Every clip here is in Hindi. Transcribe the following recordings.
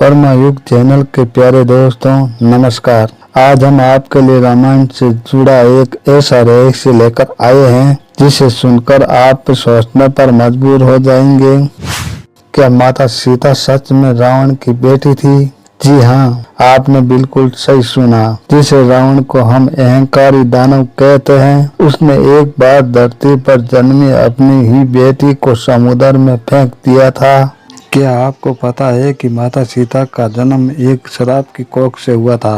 परमायुग चैनल के प्यारे दोस्तों नमस्कार। आज हम आपके लिए रामायण से जुड़ा एक ऐसा रहस्य लेकर आए हैं जिसे सुनकर आप सोचने पर मजबूर हो जाएंगे। क्या माता सीता सच में रावण की बेटी थी? जी हाँ, आपने बिल्कुल सही सुना। जिसे रावण को हम अहंकारी दानव कहते हैं, उसने एक बार धरती पर जन्मी अपनी ही बेटी को समुद्र में फेंक दिया था। क्या आपको पता है कि माता सीता का जन्म एक श्राप की कोख से हुआ था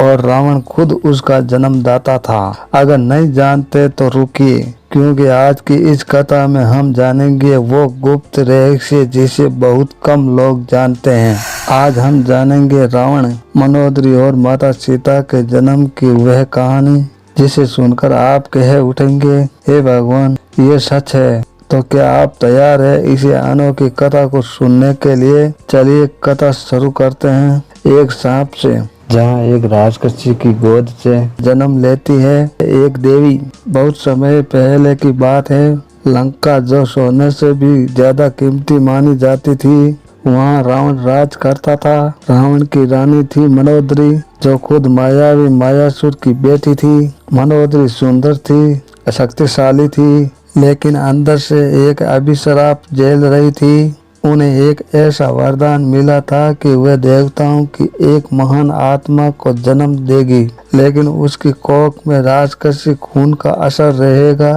और रावण खुद उसका जन्मदाता था? अगर नहीं जानते तो रुकिए, क्योंकि आज की इस कथा में हम जानेंगे वो गुप्त रहस्य जिसे बहुत कम लोग जानते हैं। आज हम जानेंगे रावण, मनोदरी और माता सीता के जन्म की वह कहानी जिसे सुनकर आप कह उठेंगे, हे भगवान, ये सच है। तो क्या आप तैयार है इसे अनोखी कथा को सुनने के लिए? चलिए कथा शुरू करते हैं। एक सांप से, जहाँ एक राजकन्या की गोद से जन्म लेती है एक देवी। बहुत समय पहले की बात है, लंका जो सोने से भी ज्यादा कीमती मानी जाती थी, वहाँ रावण राज करता था। रावण की रानी थी मनोदरी, जो खुद मायावी मायासुर की बेटी थी। मनोदरी सुंदर थी, शक्तिशाली थी, लेकिन अंदर से एक अभिशाप झेल रही थी। उन्हें एक ऐसा वरदान मिला था कि वह देवताओं की एक महान आत्मा को जन्म देगी, लेकिन उसकी कोख में राजकन्या खून का असर रहेगा।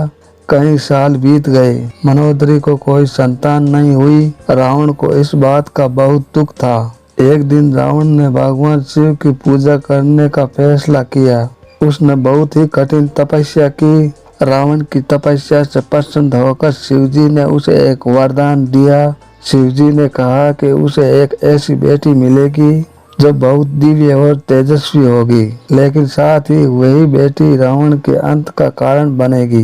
कई साल बीत गए, मनोदरी को कोई संतान नहीं हुई। रावण को इस बात का बहुत दुख था। एक दिन रावण ने भगवान शिव की पूजा करने का फैसला किया। उसने बहुत ही कठिन तपस्या की। रावण की तपस्या से प्रसन्न होकर शिवजी ने उसे एक वरदान दिया। शिवजी ने कहा कि उसे एक ऐसी बेटी मिलेगी जो बहुत दिव्य और तेजस्वी होगी, लेकिन साथ ही वही बेटी रावण के अंत का कारण बनेगी।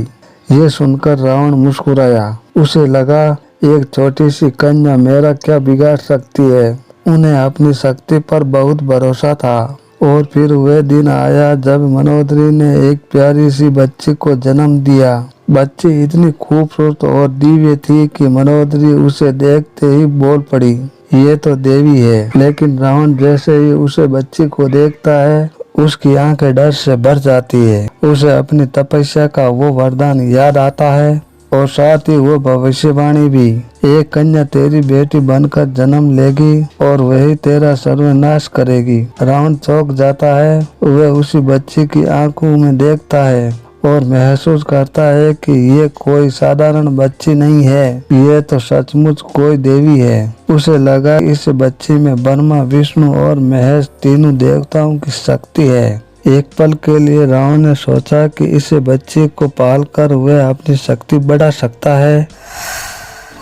ये सुनकर रावण मुस्कुराया। उसे लगा, एक छोटी सी कन्या मेरा क्या बिगाड़ सकती है। उन्हें अपनी शक्ति पर बहुत भरोसा था। और फिर वह दिन आया जब मनोदरी ने एक प्यारी सी बच्ची को जन्म दिया। बच्ची इतनी खूबसूरत और दिव्य थी कि मनोदरी उसे देखते ही बोल पड़ी, ये तो देवी है। लेकिन रावण जैसे ही उसे बच्ची को देखता है, उसकी आंखें डर से भर जाती है। उसे अपनी तपस्या का वो वरदान याद आता है और साथ ही वो भविष्यवाणी भी, एक कन्या तेरी बेटी बनकर जन्म लेगी और वही तेरा सर्वनाश करेगी। रावण चौंक जाता है। वह उसी बच्ची की आंखों में देखता है और महसूस करता है कि ये कोई साधारण बच्ची नहीं है, ये तो सचमुच कोई देवी है। उसे लगा इस बच्ची में ब्रह्मा, विष्णु और महेश तीनों देवताओं की शक्ति है। एक पल के लिए रावण ने सोचा कि इस बच्चे को पालकर वह अपनी शक्ति बढ़ा सकता है,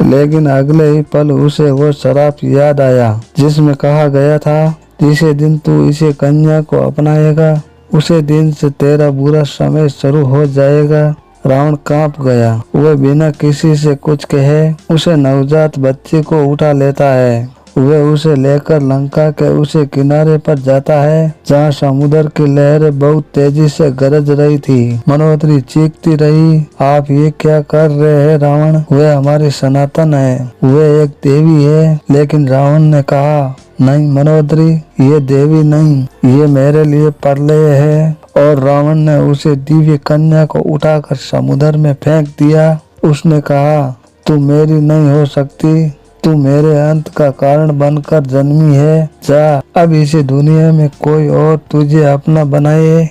लेकिन अगले ही पल उसे वो श्राप याद आया जिसमें कहा गया था, जिसे दिन तू इसे कन्या को अपनाएगा, उसे दिन से तेरा बुरा समय शुरू हो जाएगा। रावण कांप गया। वह बिना किसी से कुछ कहे उसे नवजात बच्चे को उठा लेता है। वह उसे लेकर लंका के उसे किनारे पर जाता है, जहाँ समुद्र की लहरें बहुत तेजी से गरज रही थी। मनोदरी चीखती रही, आप ये क्या कर रहे हैं रावण? वह हमारी सनातन है, वह एक देवी है। लेकिन रावण ने कहा, नहीं मनोदरी, ये देवी नहीं, ये मेरे लिए प्रलय है। और रावण ने उसे दिव्य कन्या को उठाकर समुद्र में फेंक दिया। उसने कहा, तू मेरी नहीं हो सकती, तू मेरे अंत का कारण बनकर जन्मी है। जा, अब इसी दुनिया में कोई और तुझे अपना बनाए।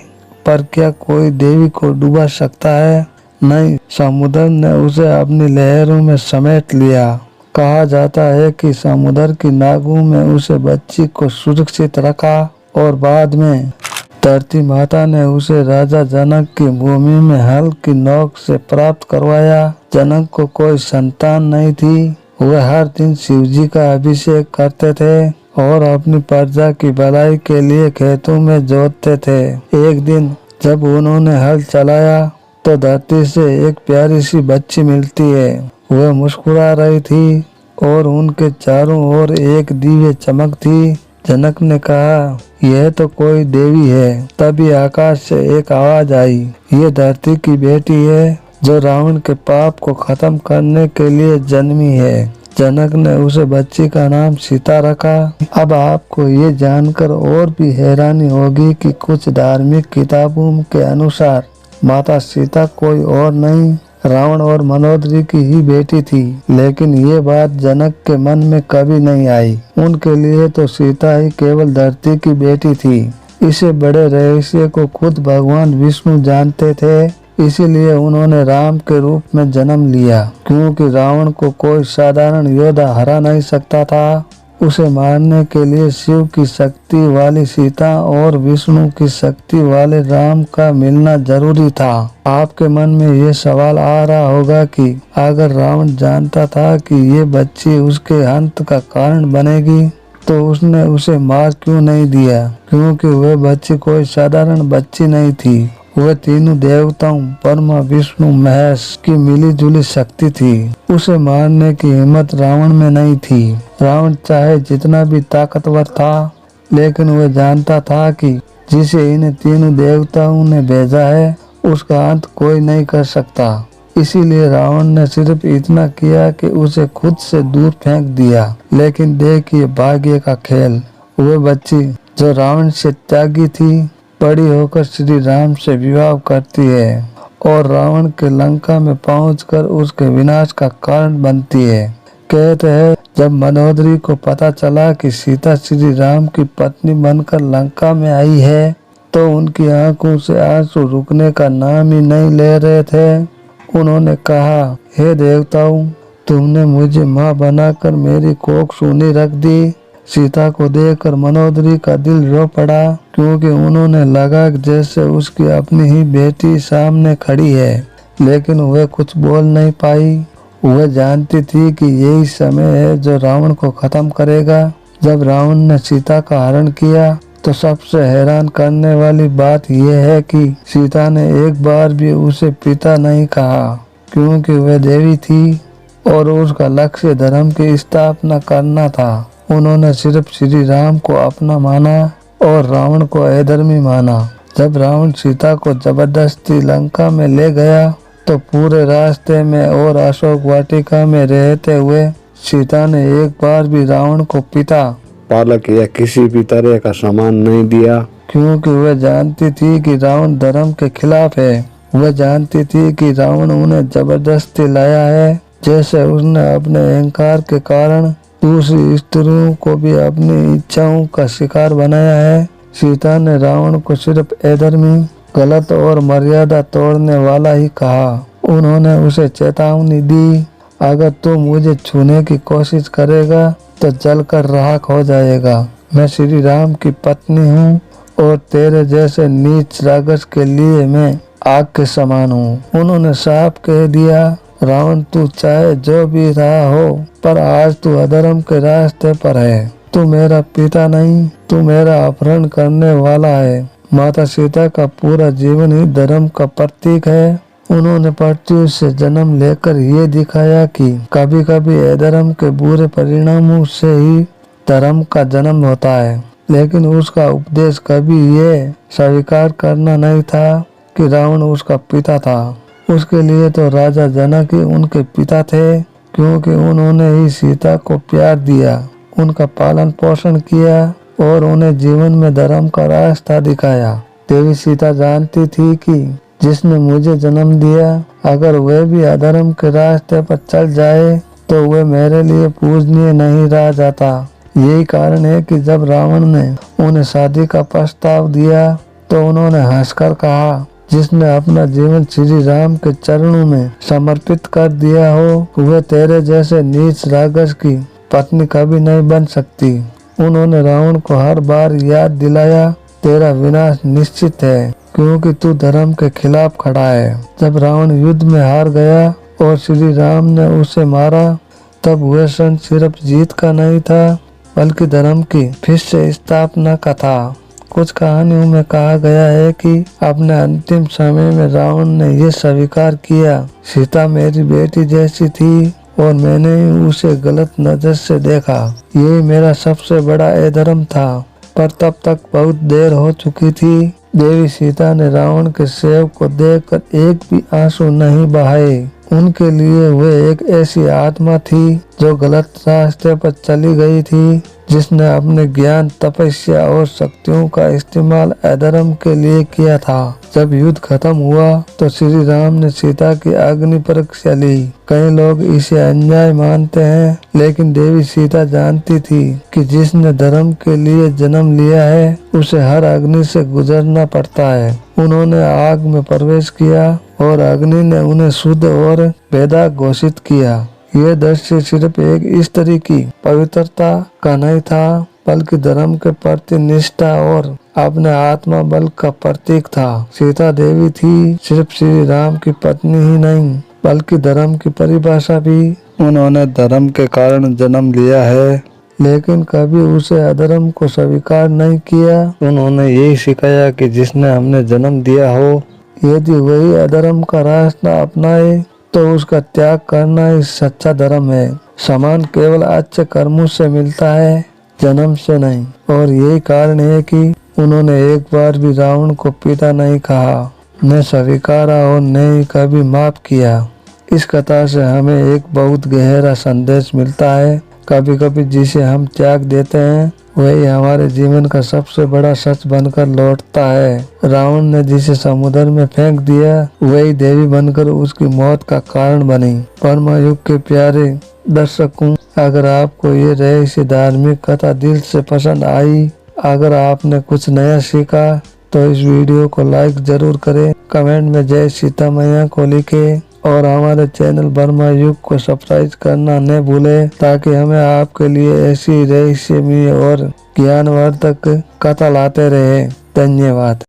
पर क्या कोई देवी को डुबा सकता है? नहीं। समुद्र ने उसे अपनी लहरों में समेट लिया। कहा जाता है कि समुद्र की नागों में उसे बच्ची को सुरक्षित रखा और बाद में धरती माता ने उसे राजा जनक की भूमि में हल की नोक से प्राप्त करवाया। जनक को कोई संतान नहीं थी। वह हर दिन शिवजी का अभिषेक करते थे और अपनी प्रजा की भलाई के लिए खेतों में जोतते थे। एक दिन जब उन्होंने हल चलाया तो धरती से एक प्यारी सी बच्ची मिलती है। वह मुस्कुरा रही थी और उनके चारों ओर एक दिव्य चमक थी। जनक ने कहा, यह तो कोई देवी है। तभी आकाश से एक आवाज आई, ये धरती की बेटी है जो रावण के पाप को खत्म करने के लिए जन्मी है। जनक ने उसे बच्ची का नाम सीता रखा। अब आपको ये जानकर और भी हैरानी होगी कि कुछ धार्मिक किताबों के अनुसार माता सीता कोई और नहीं, रावण और मनोदरी की ही बेटी थी। लेकिन ये बात जनक के मन में कभी नहीं आई। उनके लिए तो सीता ही केवल धरती की बेटी थी। इसे बड़े रहस्य को खुद भगवान विष्णु जानते थे, इसीलिए उन्होंने राम के रूप में जन्म लिया। क्योंकि रावण को कोई साधारण योद्धा हरा नहीं सकता था, उसे मारने के लिए शिव की शक्ति वाली सीता और विष्णु की शक्ति वाले राम का मिलना जरूरी था। आपके मन में ये सवाल आ रहा होगा कि अगर रावण जानता था कि ये बच्ची उसके अंत का कारण बनेगी तो उसने उसे मार क्यों नहीं दिया? क्योंकि वह बच्ची कोई साधारण बच्ची नहीं थी, वह तीनों देवताओं ब्रह्मा विष्णु महेश की मिली जुली शक्ति थी। उसे मारने की हिम्मत रावण में नहीं थी। रावण चाहे जितना भी ताकतवर था, लेकिन वह जानता था कि जिसे इन तीनों देवताओं ने भेजा है उसका अंत कोई नहीं कर सकता। इसीलिए रावण ने सिर्फ इतना किया कि उसे खुद से दूर फेंक दिया। लेकिन देखिए भाग्य का खेल, वह बच्ची जो रावण से त्यागी थी, बड़ी होकर श्री राम से विवाह करती है और रावण के लंका में पहुंचकर उसके विनाश का कारण बनती है। कहते हैं जब मनोदरी को पता चला कि सीता श्री राम की पत्नी बनकर लंका में आई है तो उनकी आंखों से आंसू रुकने का नाम ही नहीं ले रहे थे। उन्होंने कहा, हे देवताओं, तुमने मुझे माँ बनाकर मेरी कोख सूनी रख दी। सीता को देखकर मनोदरी का दिल रो पड़ा, क्योंकि उन्होंने लगा जैसे उसकी अपनी ही बेटी सामने खड़ी है। लेकिन वह कुछ बोल नहीं पाई। वह जानती थी कि यही समय है जो रावण को खत्म करेगा। जब रावण ने सीता का हरण किया तो सबसे हैरान करने वाली बात यह है कि सीता ने एक बार भी उसे पिता नहीं कहा, क्योंकि वह देवी थी और उसका लक्ष्य धर्म की स्थापना करना था। उन्होंने सिर्फ श्री राम को अपना माना और रावण को अधर्मी माना। जब रावण सीता को जबरदस्ती लंका में ले गया तो पूरे रास्ते में और अशोक वाटिका में रहते हुए सीता ने एक बार भी रावण को पिता, पालक या किसी भी तरह का सामान नहीं दिया, क्योंकि वह जानती थी कि रावण धर्म के खिलाफ है। वह जानती थी कि रावण उन्हें जबरदस्ती लाया है, जैसे उसने अपने अहंकार के कारण दूसरी स्त्रियों को भी अपनी इच्छाओं का शिकार बनाया है। सीता ने रावण को सिर्फ अधर्मी, गलत और मर्यादा तोड़ने वाला ही कहा। उन्होंने उसे चेतावनी दी, अगर तू मुझे छूने की कोशिश करेगा तो जलकर राख हो जाएगा। मैं श्री राम की पत्नी हूँ और तेरे जैसे नीच राक्षस के लिए मैं आग के समान हूँ। उन्होंने साफ कह दिया, रावण तू चाहे जो भी रहा हो, पर आज तू अधर्म के रास्ते पर है। तू मेरा पिता नहीं, तू मेरा अपहरण करने वाला है। माता सीता का पूरा जीवन ही धर्म का प्रतीक है। उन्होंने पृथ्वी से जन्म लेकर ये दिखाया कि कभी कभी अधर्म के बुरे परिणामों से ही धर्म का जन्म होता है। लेकिन उसका उपदेश कभी ये स्वीकार करना नहीं था कि रावण उसका पिता था। उसके लिए तो राजा जनक ही उनके पिता थे, क्योंकि उन्होंने ही सीता को प्यार दिया, उनका पालन पोषण किया और उन्हें जीवन में धर्म का रास्ता दिखाया। देवी सीता जानती थी कि जिसने मुझे जन्म दिया, अगर वह भी अधर्म के रास्ते पर चल जाए तो वह मेरे लिए पूजनीय नहीं रह जाता। यही कारण है कि जब रावण ने उन्हें शादी का प्रस्ताव दिया तो उन्होंने हंसकर कहा, जिसने अपना जीवन श्री राम के चरणों में समर्पित कर दिया हो, वह तेरे जैसे नीच राक्षस की पत्नी कभी नहीं बन सकती। उन्होंने रावण को हर बार याद दिलाया, तेरा विनाश निश्चित है, क्योंकि तू धर्म के खिलाफ खड़ा है। जब रावण युद्ध में हार गया और श्री राम ने उसे मारा, तब वह क्षण सिर्फ जीत का नहीं था, बल्कि धर्म की फिर से स्थापना का था। कुछ कहानियों में कहा गया है कि अपने अंतिम समय में रावण ने यह स्वीकार किया, सीता मेरी बेटी जैसी थी और मैंने उसे गलत नजर से देखा। यही मेरा सबसे बड़ा अधर्म था। पर तब तक बहुत देर हो चुकी थी। देवी सीता ने रावण के शव को देखकर एक भी आंसू नहीं बहाए। उनके लिए वे एक ऐसी आत्मा थी जो गलत रास्ते पर चली गई थी, जिसने अपने ज्ञान, तपस्या और शक्तियों का इस्तेमाल अधर्म के लिए किया था। जब युद्ध खत्म हुआ तो श्री राम ने सीता की अग्नि परीक्षा ली। कई लोग इसे अन्याय मानते हैं, लेकिन देवी सीता जानती थी कि जिसने धर्म के लिए जन्म लिया है उसे हर अग्नि से गुजरना पड़ता है। उन्होंने आग में प्रवेश किया और अग्नि ने उन्हें शुद्ध और वेदा घोषित किया। यह दृश्य सिर्फ एक स्त्री की पवित्रता का नहीं था, बल्कि धर्म के प्रति निष्ठा और अपने आत्मा बल का प्रतीक था। सीता देवी थी सिर्फ श्री राम की पत्नी ही नहीं, बल्कि धर्म की परिभाषा भी। उन्होंने धर्म के कारण जन्म लिया है, लेकिन कभी उसे अधर्म को स्वीकार नहीं किया। उन्होंने यही सिखाया कि जिसने हमने जन्म दिया हो, यदि वही अधर्म का रास्ता अपनाए तो उसका त्याग करना ही सच्चा धर्म है। सम्मान केवल अच्छे कर्मों से मिलता है, जन्म से नहीं। और यही कारण है कि उन्होंने एक बार भी रावण को पिता नहीं कहा, न स्वीकारा और न ही कभी माफ किया। इस कथा से हमें एक बहुत गहरा संदेश मिलता है। कभी कभी जिसे हम त्याग देते हैं वही हमारे जीवन का सबसे बड़ा सच बनकर लौटता है। रावण ने जिसे समुद्र में फेंक दिया वही देवी बनकर उसकी मौत का कारण बनी। ब्रह्म युग के प्यारे दर्शकों, अगर आपको ये रहस्य धार्मिक कथा दिल से पसंद आई, अगर आपने कुछ नया सीखा, तो इस वीडियो को लाइक जरूर करें, कमेंट में जय सीता मैया को लिखें और हमारे चैनल ब्रह्म युग को सब्सक्राइब करना न भूलें, ताकि हमें आपके लिए ऐसी रहस्यमय और ज्ञानवर्धक कथा लाते रहे। धन्यवाद।